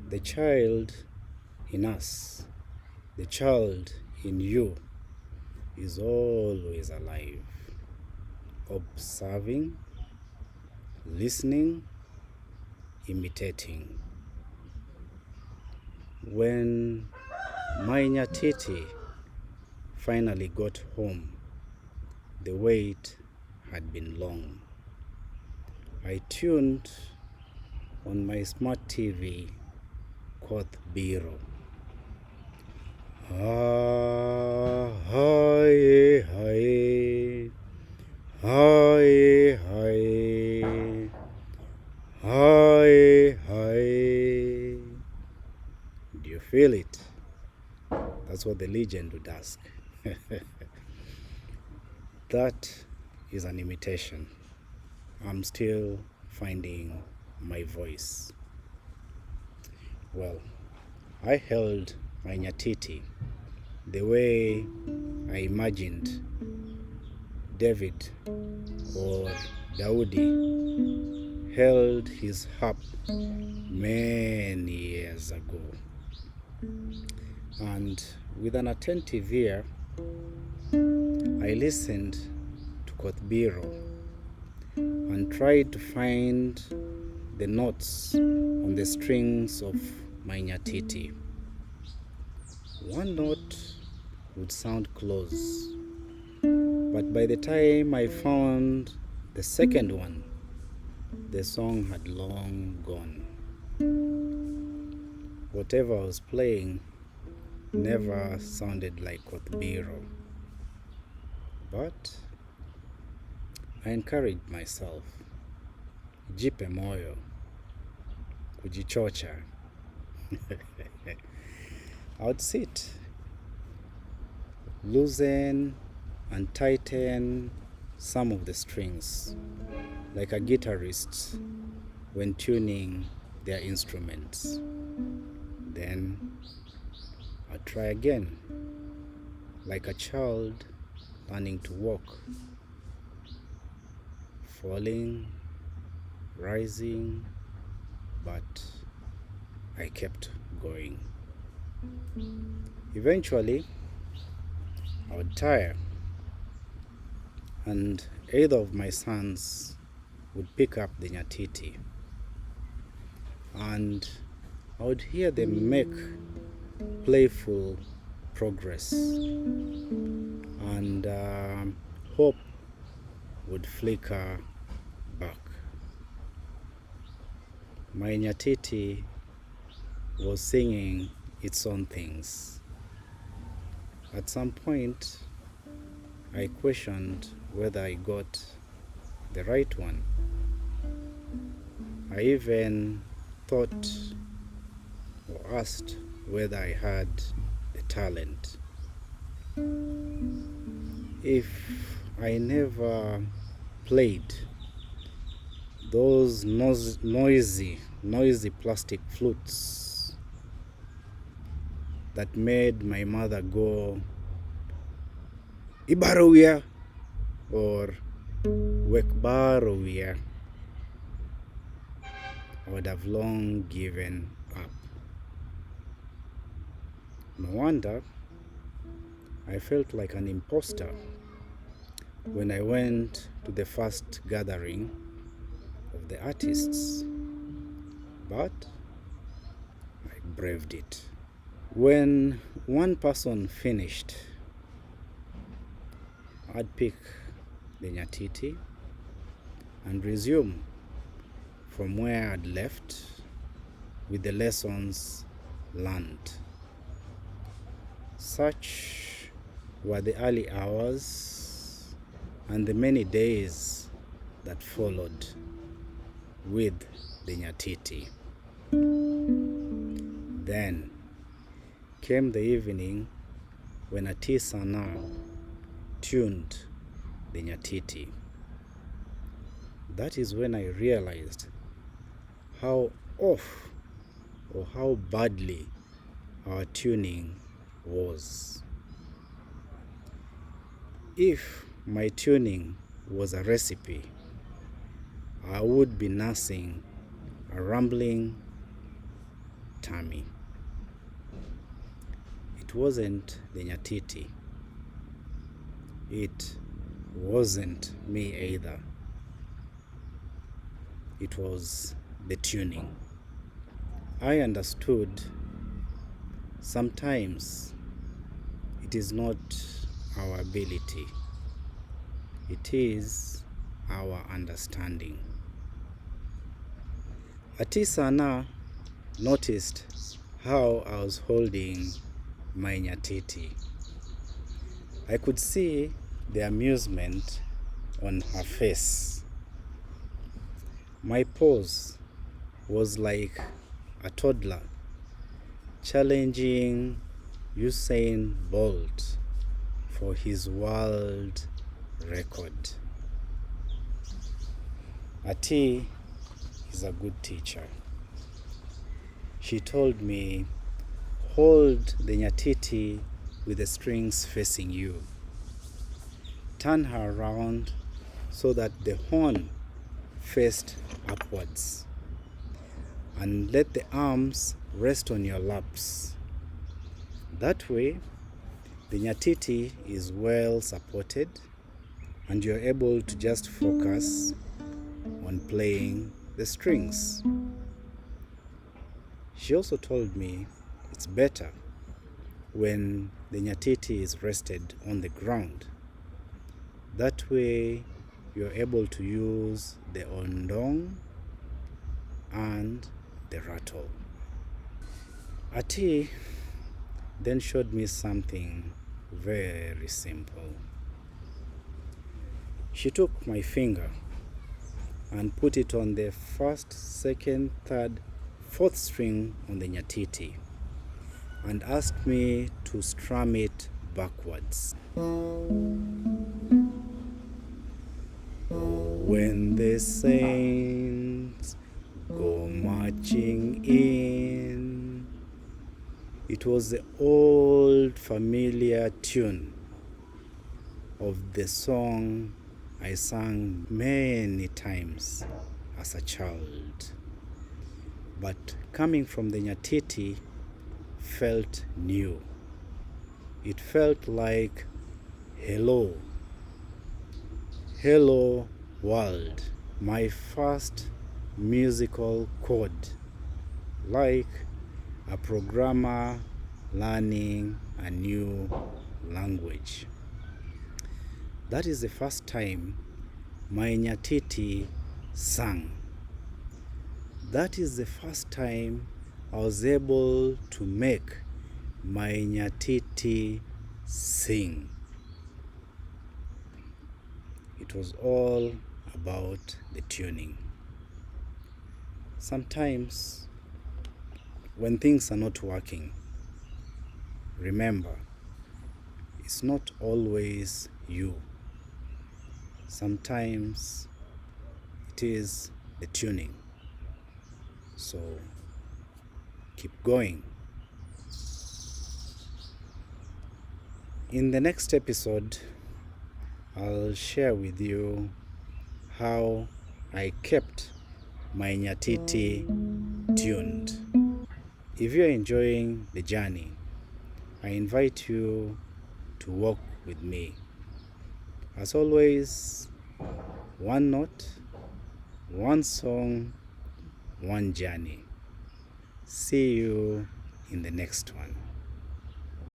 The child in us, the child in you, is always alive, observing, listening, imitating. When my Nyatiti finally got home, the wait had been long. I tuned on my smart TV, caught Biro. Ah, hi, hi, hi, hi, hi, hi. Do you feel it? That's what the legend would ask. That is an imitation. I'm still finding my voice. Well, I held my Nyatiti the way I imagined David or Daudi held his harp many years ago. And with an attentive ear, I listened to Kothbiro and tried to find the notes on the strings of my Nyatiti. One note would sound close, but by the time I found the second one, the song had long gone. Whatever I was playing never sounded like Kothbiro, but I encouraged myself. Jipe moyo, kujichocha. I would sit, loosen and tighten some of the strings, like a guitarist when tuning their instruments. Then I'd try again, like a child learning to walk, falling, rising, but I kept going. Eventually, I would tire, and either of my sons would pick up the Nyatiti, and I would hear them make playful progress, and hope would flicker back. My Nyatiti was singing its own things. At some point, I questioned whether I got the right one. I even thought or asked whether I had the talent. If I never played those noisy plastic flutes that made my mother go Ibarawia or Wekbarawia, I would have long given up. No wonder I felt like an imposter when I went to the first gathering of the artists, but I braved it. When one person finished, I'd pick the Nyatiti and resume from where I'd left with the lessons learned. Such were the early hours and the many days that followed with the Nyatiti. Then came the evening when Atisanna tuned the Nyatiti. That is when I realized how off or how badly our tuning was. If my tuning was a recipe, I would be nursing a rumbling tummy. It wasn't the Nyatiti. It wasn't me either. It was the tuning. I understood sometimes it is not our ability, it is our understanding. Atisanna noticed how I was holding my Nyatiti. I could see the amusement on her face. My pose was like a toddler challenging Usain Bolt for his world record. Ati is a good teacher. She told me, hold the Nyatiti with the strings facing you. Turn her around so that the horn faced upwards. And let the arms rest on your laps. That way, the Nyatiti is well supported and you're able to just focus on playing the strings. She also told me it's better when the Nyatiti is rested on the ground. That way, you're able to use the ondong and the rattle. Ati then showed me something very simple. She took my finger and put it on the first, second, third, fourth string on the Nyatiti and asked me to strum it backwards. When the saints go marching in. It was the old familiar tune of the song I sang many times as a child. But coming from the Nyatiti felt new. It felt like hello, hello world, my first musical chord, like a programmer learning a new language. That is the first time my Nyatiti sang. That is the first time I was able to make my Nyatiti sing. It was all about the tuning. Sometimes when things are not working, remember, it's not always you. Sometimes it is the tuning. So keep going. In the next episode, I'll share with you how I kept my Nyatiti tuned. If you're enjoying the journey, I invite you to walk with me. As always, one note, one song, one journey. See you in the next one.